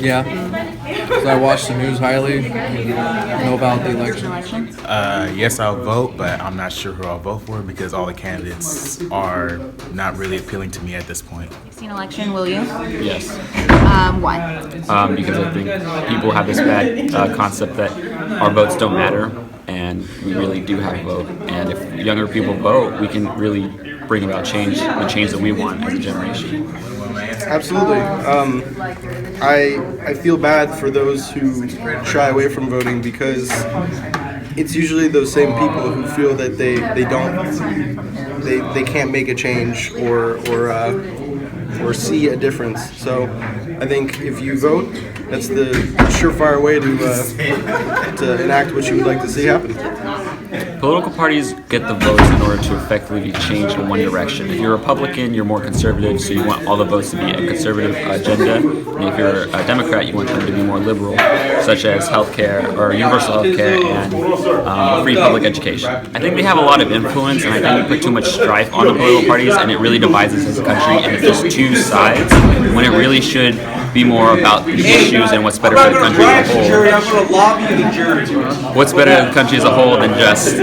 Yeah. So I watch the news highly. Know about the election. Yes, I'll vote, but I'm not sure who I'll vote for because all the candidates are not really appealing to me at this point. Seen election, will you? Yes, Why? because I think people have this bad concept that our votes don't matter, and we really do have a vote. And if younger people vote, we can really bring about change, the change that we want as a generation. Absolutely. I feel bad for those who shy away from voting because it's usually those same people who feel that they can't make a change or see a difference. So I think if you vote, that's the surefire way to enact what you would like to see happen. Political parties get the votes in order to effectively change in one direction. If you're a Republican, you're more conservative, so you want all the votes to be a conservative agenda. And if you're a Democrat, you want them to be more liberal, such as healthcare or universal healthcare and free public education. I think they have a lot of influence, and I think we put too much strife on the political parties, and it really divides us as a country. And it's just two sides when it really should be more about the issues and what's better for the country as a whole. What's better for the country as a whole than just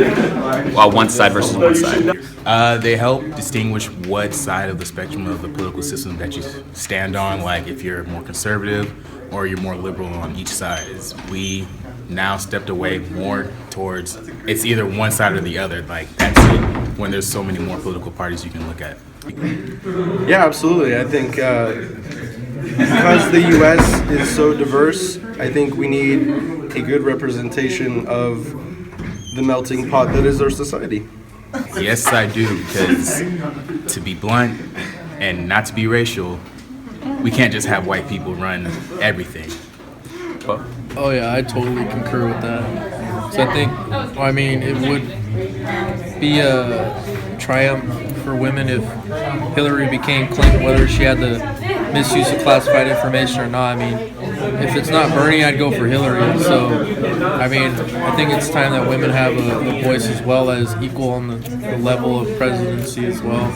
one side versus one side? They help distinguish what side of the spectrum of the political system that you stand on, like if you're more conservative or you're more liberal on each side. We now stepped away more towards it's either one side or the other. Like that's it when there's so many more political parties you can look at. Yeah, absolutely. I think because the U.S. is so diverse, I think we need a good representation of the melting pot that is our society. Yes, I do, because to be blunt and not to be racial, we can't just have white people run everything. Oh yeah, I totally concur with that. So I think, it would be a triumph for women if Hillary became Clinton, whether she had the misuse of classified information or not. If it's not Bernie, I'd go for Hillary. So, I think it's time that women have a voice as well as equal on the level of presidency as well.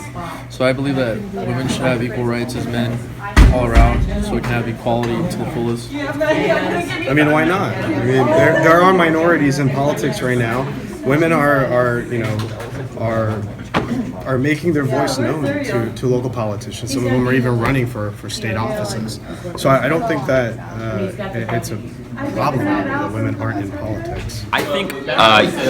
So I believe that women should have equal rights as men all around, so we can have equality to the fullest. Why not? There are minorities in politics right now. Women are making their voice known to local politicians. Some of them are even running for state offices. So I don't think that it's a problem that women aren't in politics. I think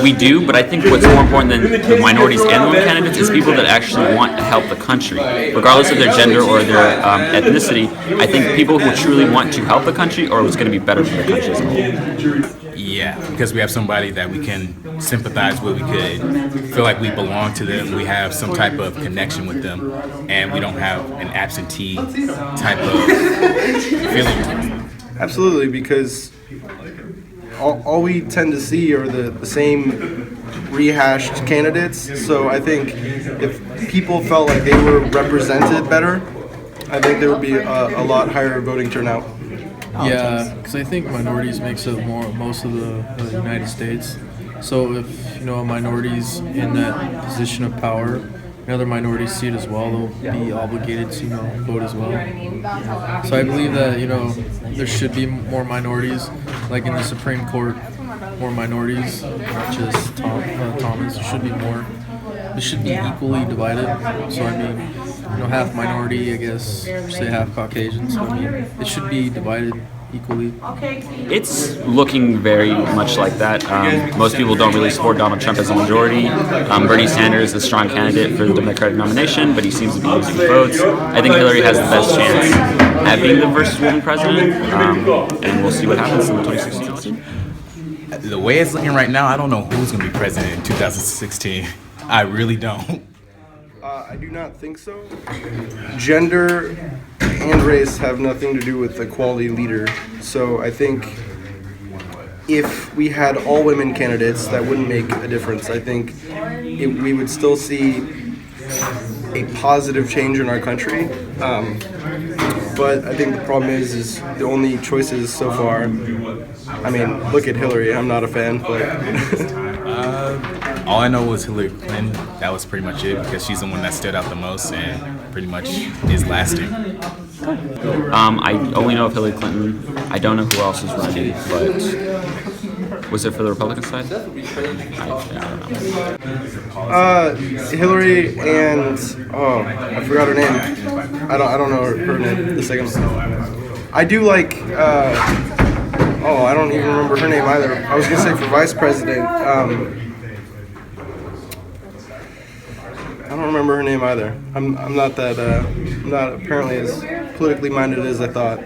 we do, but I think what's more important than the minorities and the women candidates is people that actually want to help the country, regardless of their gender or their ethnicity. I think people who truly want to help the country or what's going to be better for the country as a whole. Yeah, because we have somebody that we can sympathize with, we could feel like we belong to them, we have some type of connection with them, and we don't have an absentee type of feeling. Absolutely, because all we tend to see are the same rehashed candidates. So I think if people felt like they were represented better, I think there would be a lot higher voting turnout. Yeah, because I think minorities makes up most of the United States. So if minorities in that position of power, other minorities see it as well, they'll be obligated to vote as well. So I believe that there should be more minorities, like in the Supreme Court, more minorities, not just Thomas. There should be more. It should be equally divided. So half minority, I guess, say half Caucasian. So it should be divided equally. It's looking very much like that. Most people don't really support Donald Trump as a majority. Bernie Sanders is a strong candidate for the Democratic nomination, but he seems to be losing votes. I think Hillary has the best chance at being the first woman president, and we'll see what happens in 2016. The way it's looking right now, I don't know who's going to be president in 2016. I really don't. I do not think so. Gender and race have nothing to do with the quality leader. So I think if we had all women candidates, that wouldn't make a difference. I think we would still see a positive change in our country. But I think the problem is the only choices so far. Look at Hillary. I'm not a fan, but all I know was Hillary Clinton. That was pretty much it because she's the one that stood out the most and pretty much is lasting. I only know of Hillary Clinton. I don't know who else is running, but was it for the Republican side? I don't know. Hillary and I forgot her name. I don't know her name. The second one. I do like. I don't even remember her name either. I was gonna say for vice president. I don't remember her name either. I'm not that. I'm not apparently as politically minded as I thought.